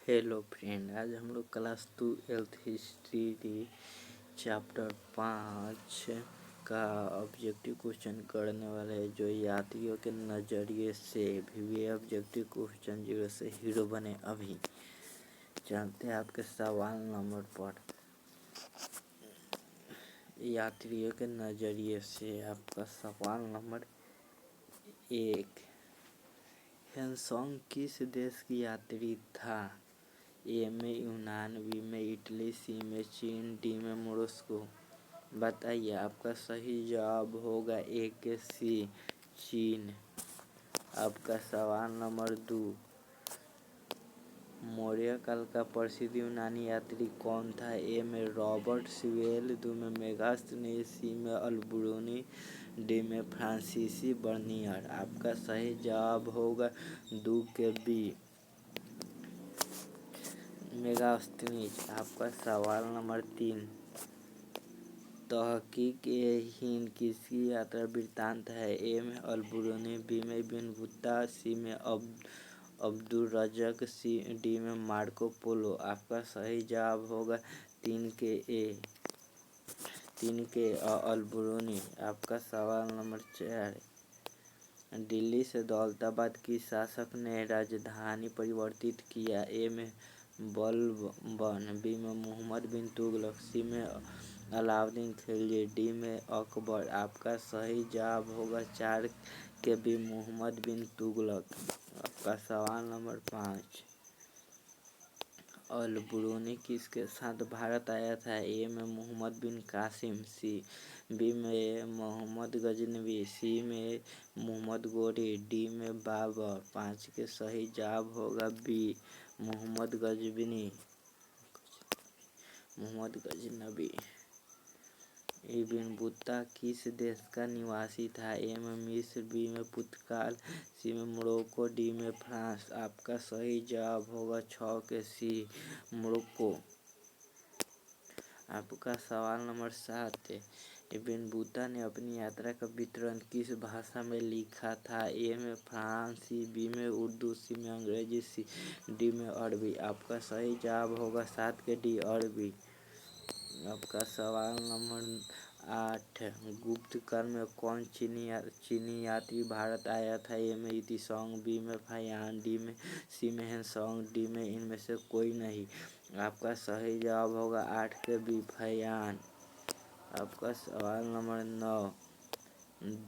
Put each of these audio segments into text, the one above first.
Hello friend, आज हम लोग क्लास 12 हिस्ट्री चैप्टर 5 का ऑब्जेक्टिव क्वेश्चन करने वाले हैं, जो यात्रियों के नज़रिए से भी ऑब्जेक्टिव क्वेश्चन जीरो से हीरो बने। अभी चलते हैं आपके सवाल नंबर पर। यात्रियों के नज़रिए से आपका सवाल नंबर 1, हेनसोंग किस देश की यात्री था? ए में यूनान, बी में इटली, सी में चीन, डी में मोरस्को। बताइए, आपका सही जवाब होगा ए के सी, चीन। आपका सवाल नंबर 2, मौर्य काल का प्रसिद्ध यूनानी यात्री कौन था? ए में रॉबर्ट सिवेल, दो में मेगास्थनीज, सी में अल्बरूनी, डी में फ्रांसीसी बर्नियर। आपका सही जवाब होगा 2 के बी, मेगास्थनीज। आपका सवाल नंबर 3, तहकीक-ए-हिंद किसकी यात्रा वृत्तांत है? ए में अल-बुरूनी, बी में इब्न बतूता, सी में अब्दुर्रज़्ज़ाक, डी में मार्को पोलो। आपका सही जवाब होगा 3 के अल-बुरूनी। आपका सवाल नंबर 4, दिल्ली से दौलताबाद किस शासक ने राजधानी परिवर्तित किया? ए में बलबन, बी में मुहम्मद बिन तुगलक, सी में अलाउद्दीन खिलजी, डी में अकबर। आपका सही जवाब होगा 4 के बी, मुहम्मद बिन तुगलक। आपका सवाल नंबर 5, अल-बुरूनी किसके साथ भारत आया था? ए में मुहम्मद बिन कासिम, बी में मोहम्मद गजनवी, सी में मुहम्मद गोरी, डी में बाबर। 5 के सही जवाब होगा B, Muhammad Ghaznavi. Ibn Battuta किस देश का निवासी था? ए में मिस्र, बी में पुर्तगाल, सी में मोरक्को, डी में फ्रांस। आपका सही जवाब होगा 6 के सी, मोरक्को। आपका सवाल नंबर 7, इब्न बतूता ने अपनी यात्रा का विवरण किस भाषा में लिखा था? ए में फ्रांसी, बी में उर्दू, सी में अंग्रेजी, डी में अरबी। आपका सही जवाब होगा 7 के डी, अरबी। आपका सवाल नंबर 8, गुप्त काल में कौन चीनी यात्री भारत आया था? ए में यितिसोंग, बी में फाहियान, सी में हेनसोंग, डी में इनमें से कोई नहीं। आपका सही जवाब होगा 8 के बी, फाहियान। आपका सवाल नंबर 9,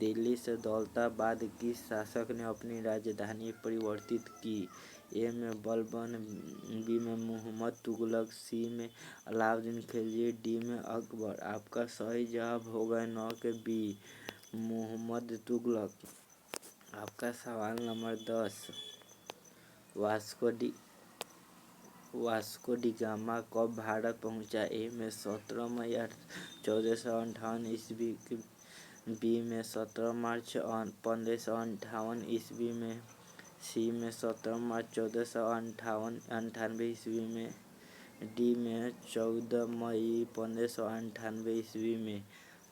दिल्ली से दौलताबाद किस शासक ने अपनी राजधानी परिवर्तित की? ए में बलबन, बी में मुहम्मद तुगलक, सी में अलाउद्दीन खिलजी, डी में अकबर। आपका सही जवाब होगा 9 के बी, मुहम्मद तुगलक। आपका सवाल नंबर 10, वास्को डी गामा कब भारत पहुंचा? ए में 17 मई 1458 ईस्वी, बी में 17 मार्च 1558 ईस्वी में, सी में 17 मार्च 1498 ईस्वी में, डी में 14 मई 1598 ईस्वी में।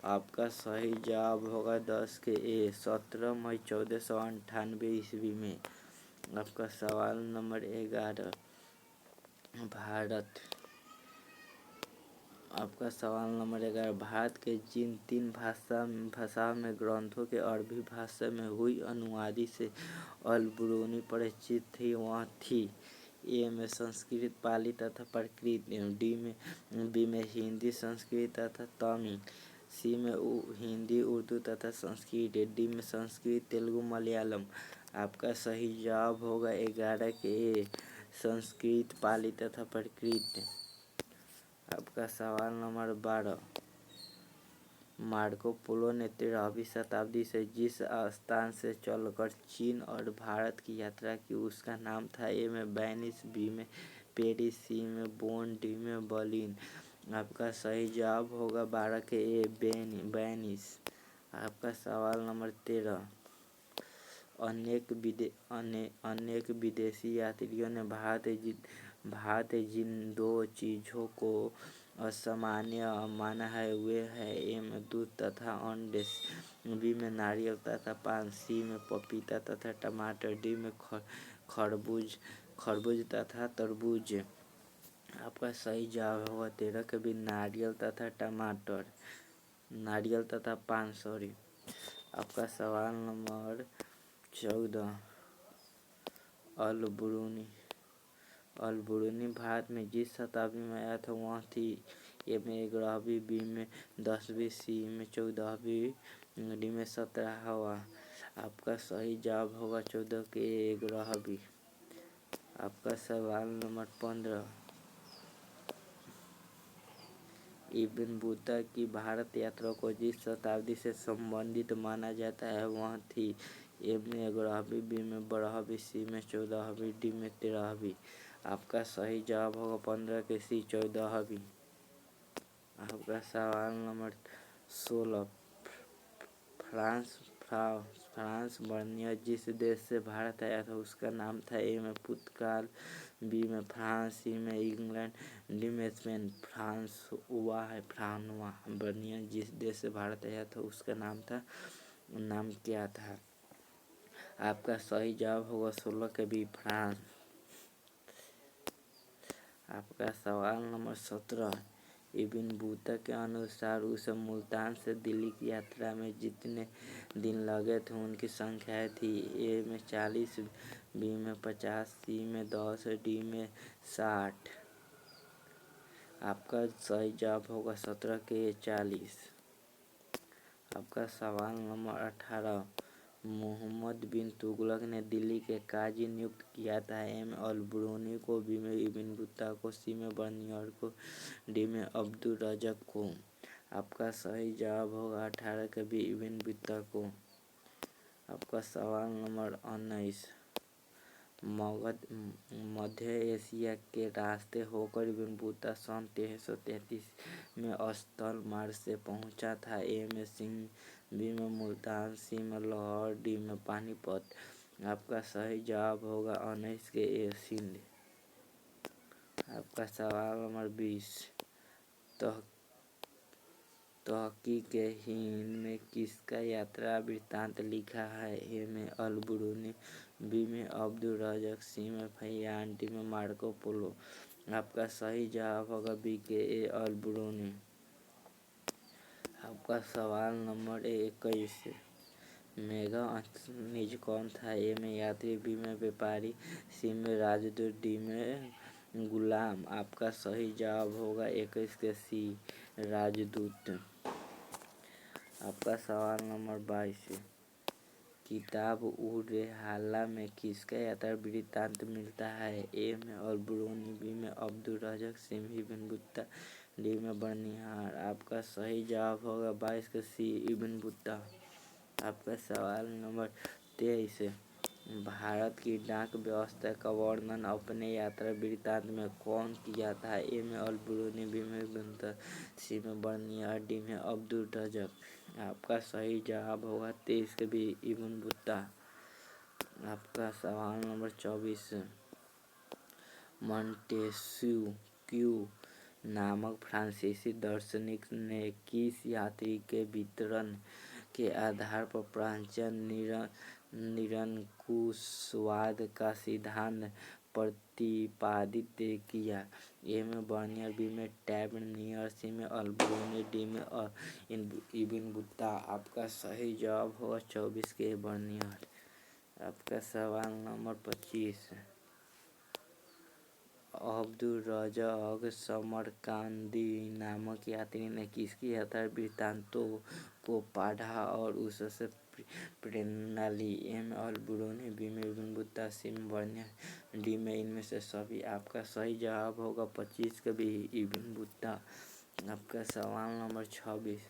आपका सही जवाब होगा 10 के ए, 17 मई 1498 ईस्वी में। आपका सवाल नंबर 11, आपका सवाल नंबर 11, भारत के जिन 3 भाषाओं में ग्रंथों के अरबी भाषा में हुई अनुवादी से अल-बुरूनी परिचित थी, वह थी? ए में संस्कृत, पाली तथा प्राकृत, बी में हिंदी, संस्कृत तथा तमिल, सी में हिंदी, उर्दू तथा संस्कृत, डी में संस्कृत, तेलुगु, मलयालम। आपका सही जवाब होगा 11 के ए, संस्कृत, पाली तथा प्राकृत। आपका सवाल नंबर 12, मार्को पोलो ने 13वीं शताब्दी से जिस स्थान से चलकर चीन और भारत की यात्रा की, उसका नाम था? ए में वेनिस, बी में पेरिस, सी में बोन, डी में बर्लिन। आपका सही जवाब होगा 12 के ए, वेनिस। आपका सवाल नंबर 13, अनेक विदेशी यात्रियों ने भारत जिन 2 चीज़ों को असामान्य माना है वे हैं? ए में दूध तथा अंडे, बी में नारियल तथा पान, सी में पपीता तथा टमाटर, डी में खरबूज तथा तरबूज। आपका सही जवाब होगा 13 के भी नारियल तथा टमाटर, नारियल तथा पान सॉरी। आपका सवाल नंबर 14, अल ब्रूनी भारत में जिस शताब्दी में आया था वह थी ए में 11वीं, बी में 10वीं, सी में 14वीं, डी में 17वां। आपका सही जवाब होगा 14 के 11वीं। आपका सवाल नंबर 15, इब्न बतूता की भारत यात्रा को जिस शताब्दी से संबंधित माना जाता है वह थी ए में 11वीं, बी में 12वीं, सी में 14वीं, डी में 13वीं। आपका सही जवाब होगा 15 के सी 14वीं। आपका सवाल नंबर 16, फ्रांस बर्नियर जिस देश से भारत आया था उसका नाम था ए में पुर्तगाल, बी में फ्रांस, सी में इंग्लैंड, डी में स्पेन। फ्रांसवा बर्नियर जिस देश से भारत आया था उसका नाम क्या था? आपका सही जवाब होगा 16 के बी फ्रांस। आपका सवाल नंबर 17, इब्न बतूता के अनुसार उसे मुल्तान से दिल्ली की यात्रा में जितने दिन लगे थे उनकी संख्याएँ थी ए में 40, बी में 50, सी में 10, डी में 60। आपका सही जवाब होगा 17 के 40। आपका सवाल नंबर 18, मोहम्मद बिन तुगलक ने दिल्ली के काजी नियुक्त किया था ए में अल ब्रूनी को, बी में इब्न बतूता को, सी में बर्नियर को, डी में अब्दुल रज़्ज़ाक को। आपका सही जवाब होगा 18 के बी इब्न बतूता को। आपका सवाल नंबर 19, मध्य एशिया के रास्ते होकर इब्न बतूता सन 1333 में स्थल मार्ग से पहुंचा था ए में सिंध, बी में मुल्तान, सी में लाहौर, डी में पानीपत। आपका सही जवाब होगा 19 के ए सिंध। आपका सवाल नंबर 20, तहकीक हिंद में किसका यात्रा वृत्तांत लिखा है ए में अल ब्रूनी, बी में अब्दुल रज़्ज़ाक, सी में फहियान, डी में मार्को पोलो। आपका सही जवाब होगा बी के ए अल ब्रूनी। आपका सवाल नंबर 21, मेगा अंतनिज कौन था ए में यात्री, बी में व्यापारी, सी में राजदूत, डी में गुलाम। आपका सही जवाब होगा 21 के सी राजदूत। आपका सवाल नंबर 22, किताब उर-ए-हाला में किसका यात्रा वृत्तांत मिलता है ए में अल ब्रूनी, बी में अब्दुल रज़्ज़ाक, सी में इब्न बतूता, डी में बर्नियर। आपका सही जवाब होगा 22 के सी इब्न बतूता। आपका सवाल नंबर 23, भारत की डाक व्यवस्था का वर्णन अपने यात्रा वृत्तांत में कौन किया था ए में अल ब्रूनी, बी में इब्न बतूता, सी में बर्नियर, डी में अब्दुल रज़्ज़ाक। आपका सही जवाब होगा 23 के बी इब्न बतूता। आपका सवाल नंबर 24, मॉन्टेस्क्यू नामक फ्रांसीसी दार्शनिक ने किस यात्री के विवरण के आधार पर प्राच्य निरंकुशवाद का सिद्धांत प्रतिपादित किया ए में बर्नियर, बी में टैवर्नियर, सी में अल ब्रूनी, डी में इब्न बतूता। आपका सही जवाब होगा 24 के बर्नियर। आपका सवाल नंबर 25, अब्दुल रज़्ज़ाक समरकांदी नामक यात्री ने किसकी यात्रा वृत्तांतों को पढ़ा और उससे प्रेरणा ली ए में अल ब्रूनी, बी में इब्न बतूता, सी में बर्नियर, डी में इनमें से सभी। आपका सही जवाब होगा 25 का भी इब्न बतूता। आपका सवाल नंबर 26,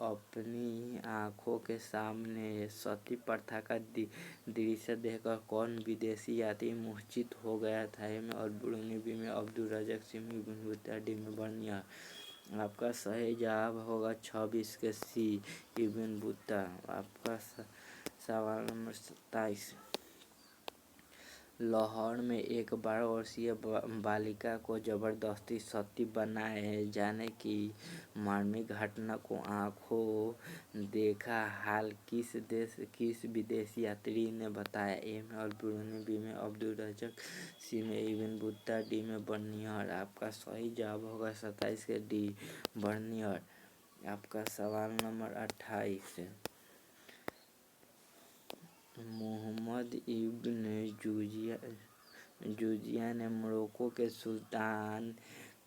अपनी आँखों के सामने सती प्रथा का दृश्य देखकर कौन विदेशी यात्री मूर्छित हो गया था ए में अल ब्रूनी, बी में अब्दुल रज़्ज़ाक, सी में इब्न बतूता, डी में बर्नियर। आपका सही जवाब होगा 26 के सी इब्न बतूता। आपका सवाल नंबर 27, लाहौर में एक 12 वर्षीय बालिका को जबरदस्ती सती बनाए जाने की मार्मिक घटना को आंखों देखा हाल किस विदेशी यात्री ने बताया? ए में अल ब्रूनी, बी में अब्दुल रज़ाक, सी में इब्न बतूता, डी में बर्नियर। आपका सही जवाब होगा 27 के डी बर्नियर। आपका सवाल नंबर 28। मोहम्मद इब्न जूजिया ने मोरक्को के सुल्तान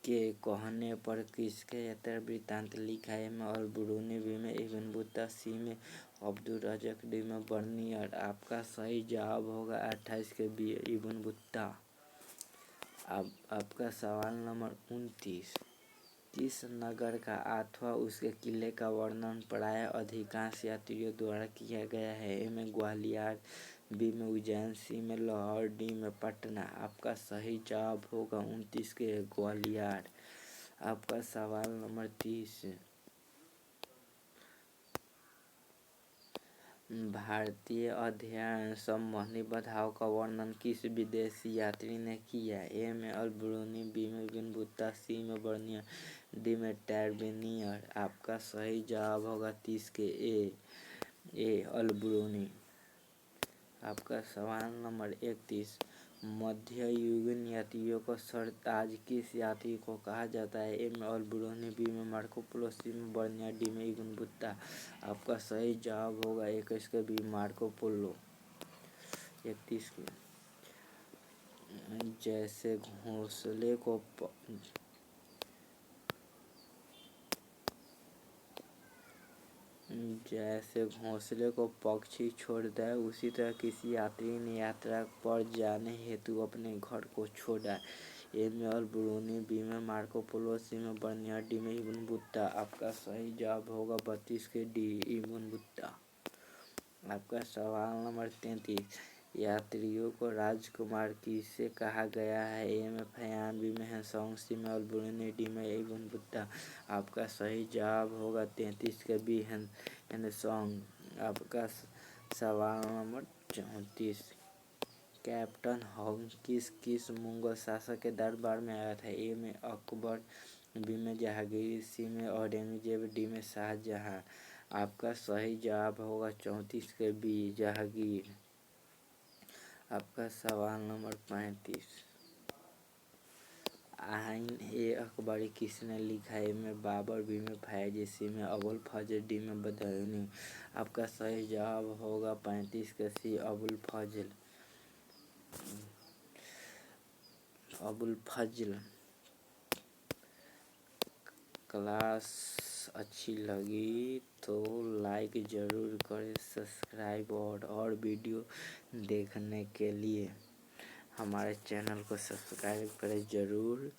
के कहने पर किसके यात्रा वृत्तांत लिखा? ए में अल ब्रूनी, बी में इब्न बतूता, सी में अब्दुल रज़ाक, डी में बर्नियर। आपका सही जवाब होगा 28 के बी इब्न बतूता। अब आपका सवाल नंबर 29। किस नगर का अथवा उसके किले का वर्णन प्रायः अधिकांश यात्रियों द्वारा किया गया है? ए में ग्वालियर, बी में उज्जैन, सी में लाहौर, डी में पटना। आपका सही जवाब होगा 29 के ग्वालियर। आपका सवाल नंबर 30। भारतीय अध्ययन संबंधी बाधाओं का वर्णन किस विदेशी यात्री ने किया? ए में अल ब्रूनी, बी में इब्न बतूता, सी में बर्नियर, डी में टैवर्नियर। आपका सही जवाब होगा 30 के ए अल ब्रूनी। आपका सवाल नंबर 31। मध्ययुगीन यात्रियों का सरताज किस यात्री को कहा जाता है? ए में अल ब्रूनी, बी में मार्को पोलो, सी में बर्नियर, डी में इब्न बतूता। आपका सही जवाब होगा 21 के बी मार्को पोलो। 31 के जैसे घोंसले को पक्षी छोड़ता है उसी तरह किसी यात्री ने यात्रा पर जाने हेतु अपने घर को छोड़ा। ए में अल ब्रूनी, बी में मार्को पोलो, सी में बर्नियर, डी में इब्न बतूता। आपका सही जवाब होगा 32 के डी इब्न बतूता। आपका सवाल नंबर 33। यात्रियों को राजकुमार किसे कहा गया है? ए में फयान, बी में हैसोंग, सी में अल ब्रूनी, डी में इब्न बतूता। आपका सही जवाब होगा 33 के बी हैसोंग। आपका सवाल नंबर 34। कैप्टन हॉग किस मुगल शासक के दरबार में आया था? ए में अकबर, बी में जहांगीर, सी में औरंगजेब, डी में शाहजहां। आपका सही जवाब होगा 34 के बी जहांगीर। आपका सवाल नंबर 35। आइन ए अकबरी किसने लिखा? ए में बाबर, बी में फैज, सी में अबुल फजल, डी में बदायूनी। आपका सही जवाब होगा 35 के सी अबुल फजल। क्लास अच्छी लगी तो लाइक ज़रूर करें, सब्सक्राइब और वीडियो देखने के लिए हमारे चैनल को सब्सक्राइब करें ज़रूर।